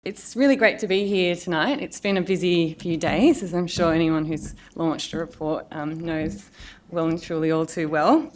It's really great to be here tonight. It's been a busy few days, as I'm sure anyone who's launched a report knows well and truly all too well.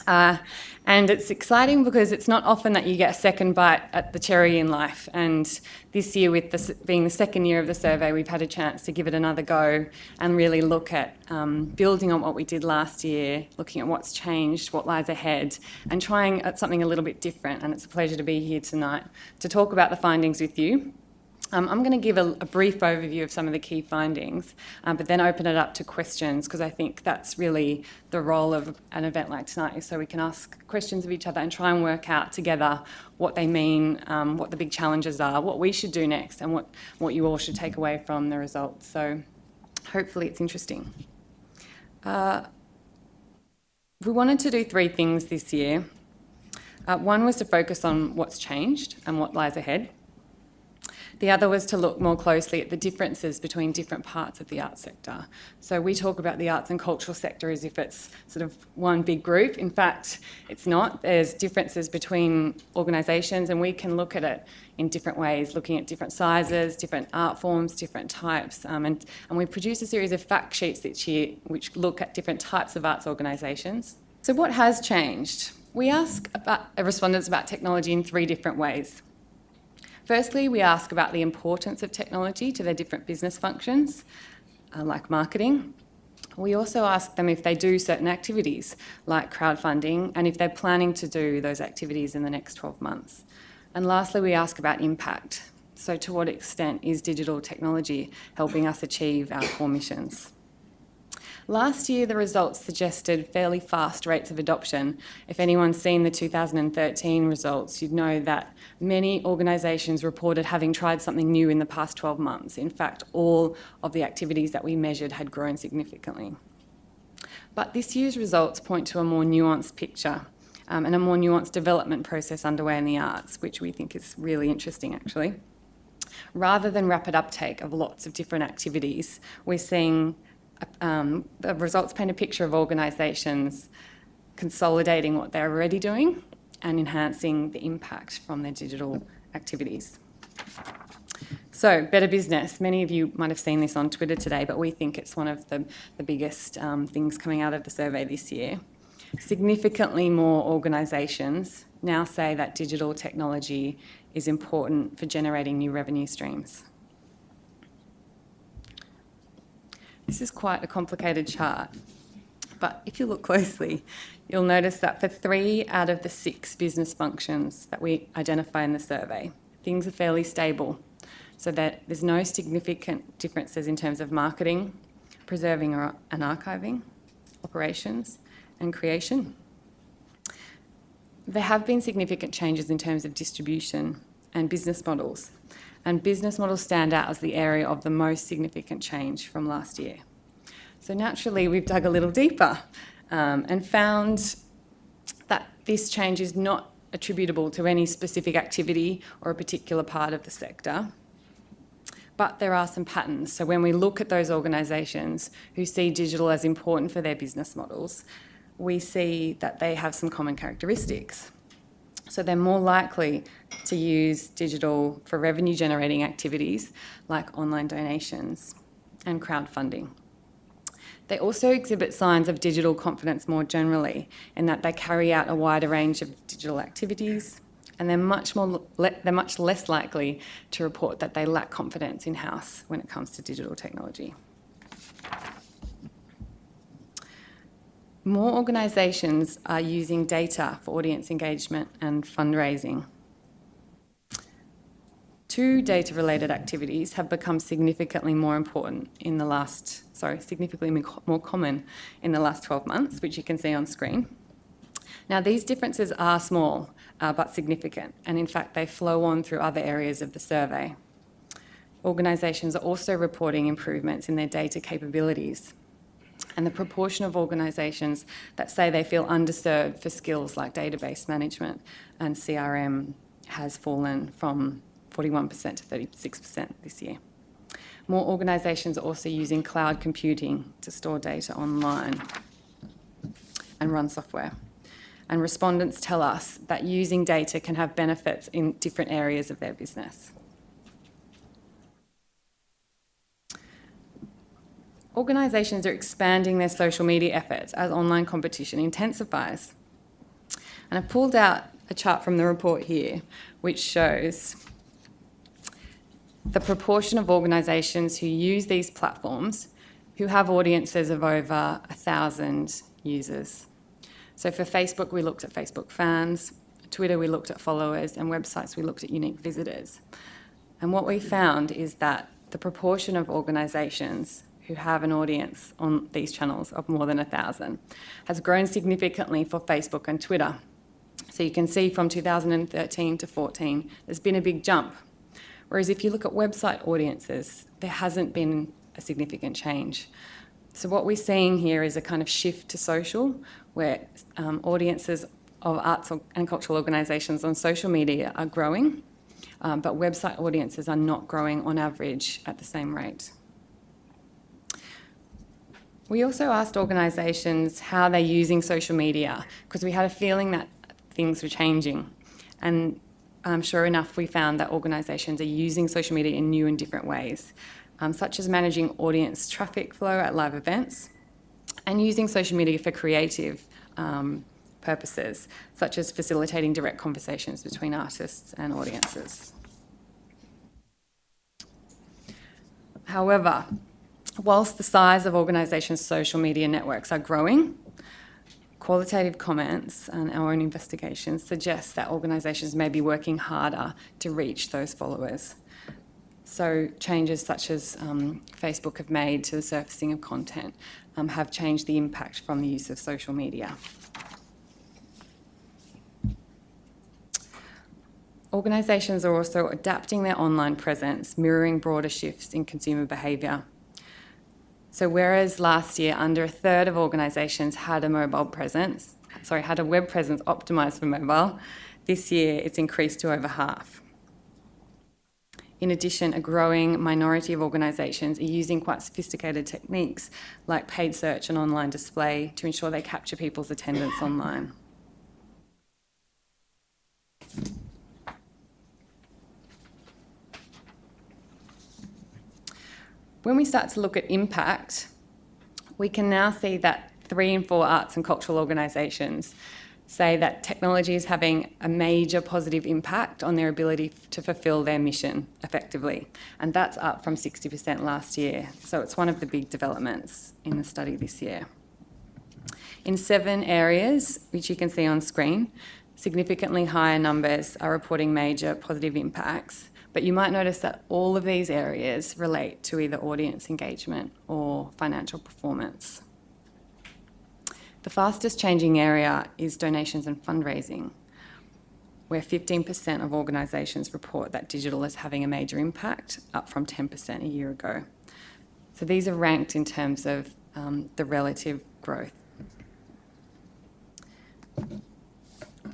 And it's exciting because it's not often that you get a second bite at the cherry in life. And this year, with this being the second year of the survey, we've had a chance to give it another go and really look at building on what we did last year, looking at what's changed, what lies ahead, and trying at something a little bit different. And it's a pleasure to be here tonight to talk about the findings with you. I'm going to give a brief overview of some of the key findings, but then open it up to questions, because I think that's really the role of an event like tonight, is so we can ask questions of each other and try and work out together what they mean, what the big challenges are, what we should do next, and what you all should take away from the results. So hopefully it's interesting. We wanted to do three things this year. One was to focus on what's changed and what lies ahead. The other was to look more closely at the differences between different parts of the arts sector. So we talk about the arts and cultural sector as if it's sort of one big group. In fact, it's not. There's differences between organisations, and we can look at it in different ways, looking at different sizes, different art forms, different types. And we produce a series of fact sheets each year which look at different types of arts organisations. So what has changed? We ask respondents about technology in three different ways. Firstly, we ask about the importance of technology to their different business functions, like marketing. We also ask them if they do certain activities, like crowdfunding, and if they're planning to do those activities in the next 12 months. And lastly, we ask about impact. So to what extent is digital technology helping us achieve our core missions? Last year, the results suggested fairly fast rates of adoption. If anyone's seen the 2013 results, you'd know that many organisations reported having tried something new in the past 12 months. In fact, all of the activities that we measured had grown significantly. But this year's results point to a more nuanced picture and a more nuanced development process underway in the arts, which we think is really interesting, actually. Rather than rapid uptake of lots of different activities, we're seeing the results paint a picture of organisations consolidating what they're already doing and enhancing the impact from their digital activities. So, better business. Many of you might have seen this on Twitter today, but we think it's one of the biggest things coming out of the survey this year. Significantly more organisations now say that digital technology is important for generating new revenue streams. This is quite a complicated chart, but if you look closely, you'll notice that for 3 out of the 6 business functions that we identify in the survey, things are fairly stable, so that there's no significant differences in terms of marketing, preserving and archiving, operations, and creation. There have been significant changes in terms of distribution and business models. And business models stand out as the area of the most significant change from last year. So naturally, we've dug a little deeper and found that this change is not attributable to any specific activity or a particular part of the sector, but there are some patterns. So when we look at those organisations who see digital as important for their business models, we see that they have some common characteristics. So they're more likely to use digital for revenue-generating activities like online donations and crowdfunding. They also exhibit signs of digital confidence more generally, in that they carry out a wider range of digital activities, and they're much less likely to report that they lack confidence in-house when it comes to digital technology. More organisations are using data for audience engagement and fundraising. 2 data-related activities have become significantly more common in the last 12 months, which you can see on screen. Now, these differences are small, but significant, and in fact, they flow on through other areas of the survey. Organisations are also reporting improvements in their data capabilities, and the proportion of organisations that say they feel underserved for skills like database management and CRM has fallen from 41% to 36% this year. More organisations are also using cloud computing to store data online and run software. And respondents tell us that using data can have benefits in different areas of their business. Organisations are expanding their social media efforts as online competition intensifies. And I've pulled out a chart from the report here, which shows the proportion of organisations who use these platforms who have audiences of over 1,000 users. So for Facebook, we looked at Facebook fans, Twitter, we looked at followers, and websites, we looked at unique visitors. And what we found is that the proportion of organisations who have an audience on these channels of more than 1,000 has grown significantly for Facebook and Twitter. So you can see from 2013 to 14, there's been a big jump. Whereas if you look at website audiences, there hasn't been a significant change. So what we're seeing here is a kind of shift to social, where audiences of arts and cultural organisations on social media are growing, but website audiences are not growing on average at the same rate. We also asked organisations how they're using social media, because we had a feeling that things were changing. And sure enough, we found that organisations are using social media in new and different ways, such as managing audience traffic flow at live events and using social media for creative purposes, such as facilitating direct conversations between artists and audiences. However, whilst the size of organisations' social media networks are growing, qualitative comments and our own investigations suggest that organisations may be working harder to reach those followers. So changes such as Facebook have made to the surfacing of content have changed the impact from the use of social media. Organisations are also adapting their online presence, mirroring broader shifts in consumer behaviour. So whereas last year under a third of organisations had a web presence optimised for mobile, this year it's increased to over half. In addition, a growing minority of organisations are using quite sophisticated techniques like paid search and online display to ensure they capture people's attendance online. When we start to look at impact, we can now see that 3 in 4 arts and cultural organisations say that technology is having a major positive impact on their ability to fulfil their mission effectively. And that's up from 60% last year. So it's one of the big developments in the study this year. In 7 areas, which you can see on screen, significantly higher numbers are reporting major positive impacts. But you might notice that all of these areas relate to either audience engagement or financial performance. The fastest changing area is donations and fundraising, where 15% of organisations report that digital is having a major impact, up from 10% a year ago. So these are ranked in terms of the relative growth.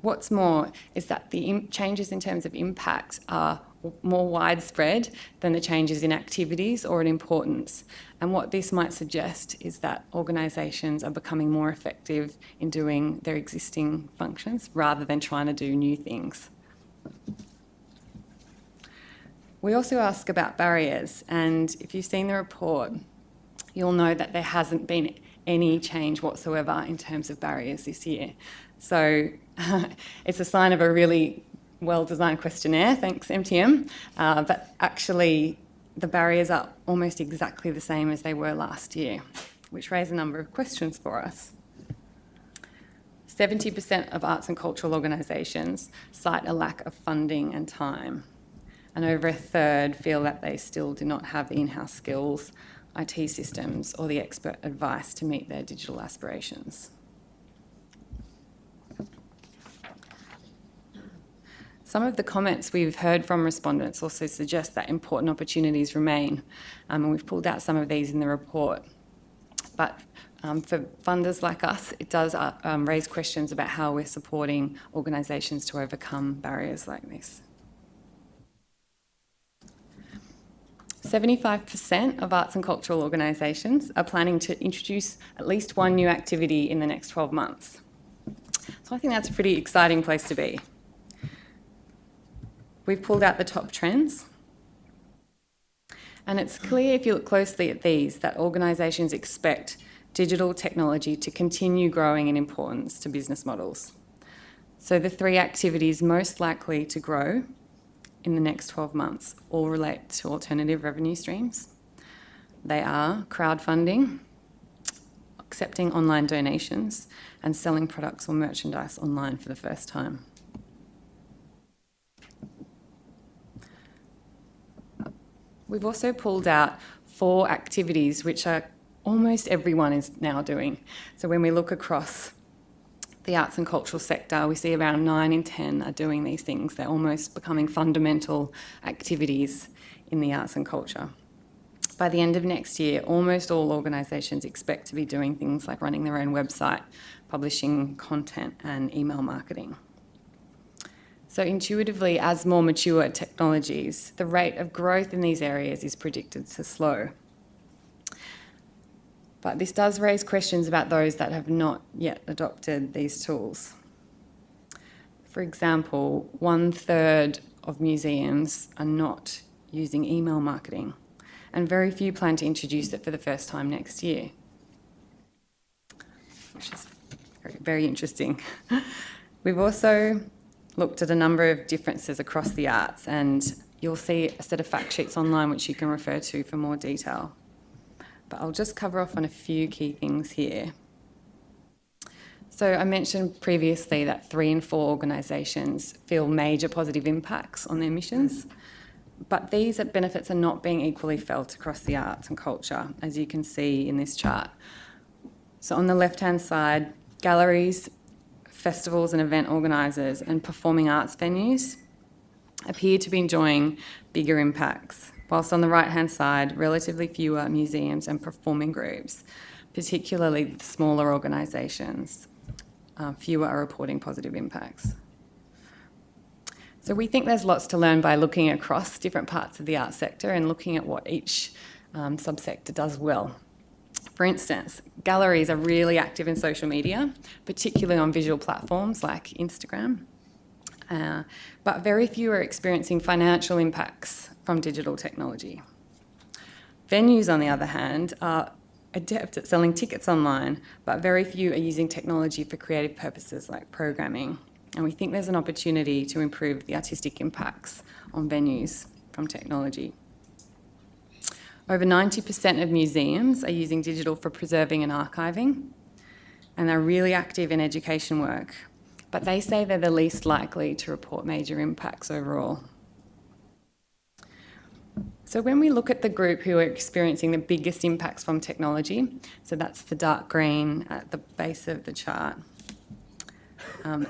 What's more is that the changes in terms of impact are more widespread than the changes in activities or in importance. And what this might suggest is that organisations are becoming more effective in doing their existing functions rather than trying to do new things. We also ask about barriers, and if you've seen the report, you'll know that there hasn't been any change whatsoever in terms of barriers this year. So it's a sign of a really well-designed questionnaire, thanks MTM, but actually the barriers are almost exactly the same as they were last year, which raise a number of questions for us. 70% of arts and cultural organisations cite a lack of funding and time, and over a third feel that they still do not have the in-house skills, IT systems, or the expert advice to meet their digital aspirations. Some of the comments we've heard from respondents also suggest that important opportunities remain, and we've pulled out some of these in the report. But for funders like us, it does raise questions about how we're supporting organisations to overcome barriers like this. 75% of arts and cultural organisations are planning to introduce at least one new activity in the next 12 months. So I think that's a pretty exciting place to be. We've pulled out the top trends. And it's clear if you look closely at these that organisations expect digital technology to continue growing in importance to business models. So the 3 activities most likely to grow in the next 12 months all relate to alternative revenue streams. They are crowdfunding, accepting online donations, and selling products or merchandise online for the first time. We've also pulled out 4 activities which are almost everyone is now doing. So when we look across the arts and cultural sector, we see around 9 in 10 are doing these things. They're almost becoming fundamental activities in the arts and culture. By the end of next year, almost all organisations expect to be doing things like running their own website, publishing content, and email marketing. So intuitively, as more mature technologies, the rate of growth in these areas is predicted to slow. But this does raise questions about those that have not yet adopted these tools. For example, 1/3 of museums are not using email marketing, and very few plan to introduce it for the first time next year, which is very, very interesting. We've also looked at a number of differences across the arts, and you'll see a set of fact sheets online which you can refer to for more detail. But I'll just cover off on a few key things here. So I mentioned previously that 3 in 4 organisations feel major positive impacts on their missions, but these benefits are not being equally felt across the arts and culture, as you can see in this chart. So on the left-hand side, galleries, festivals and event organisers and performing arts venues appear to be enjoying bigger impacts, whilst on the right-hand side, relatively fewer museums and performing groups, particularly the smaller organisations, fewer are reporting positive impacts. So we think there's lots to learn by looking across different parts of the arts sector and looking at what each subsector does well. For instance, galleries are really active in social media, particularly on visual platforms like Instagram, but very few are experiencing financial impacts from digital technology. Venues, on the other hand, are adept at selling tickets online, but very few are using technology for creative purposes like programming. And we think there's an opportunity to improve the artistic impacts on venues from technology. Over 90% of museums are using digital for preserving and archiving, and they're really active in education work, but they say they're the least likely to report major impacts overall. So when we look at the group who are experiencing the biggest impacts from technology, so that's the dark green at the base of the chart,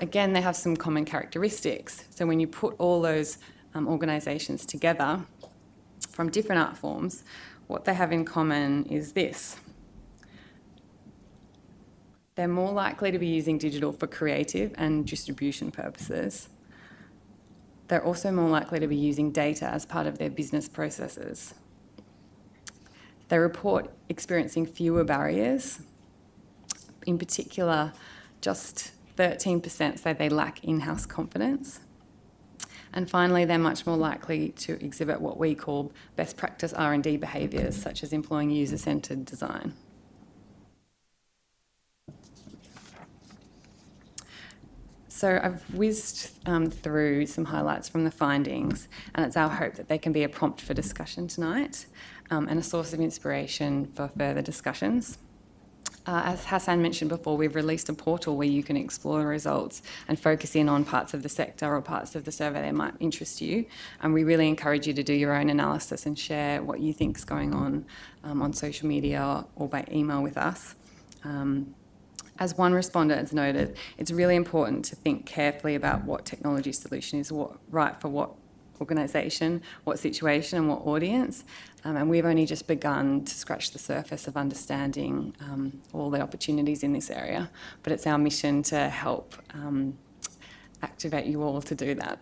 again, they have some common characteristics. So when you put all those organisations together from different art forms, what they have in common is this. They're more likely to be using digital for creative and distribution purposes. They're also more likely to be using data as part of their business processes. They report experiencing fewer barriers. In particular, just 13% say they lack in-house confidence. And finally, they're much more likely to exhibit what we call best practice R&D behaviours, such as employing user-centred design. So I've whizzed through some highlights from the findings, and it's our hope that they can be a prompt for discussion tonight and a source of inspiration for further discussions. As Hassan mentioned before, we've released a portal where you can explore the results and focus in on parts of the sector or parts of the survey that might interest you. And we really encourage you to do your own analysis and share what you think is going on social media or by email with us. As one respondent has noted, it's really important to think carefully about what technology solution is right for what organisation, what situation and what audience. And we've only just begun to scratch the surface of understanding all the opportunities in this area. But it's our mission to help activate you all to do that.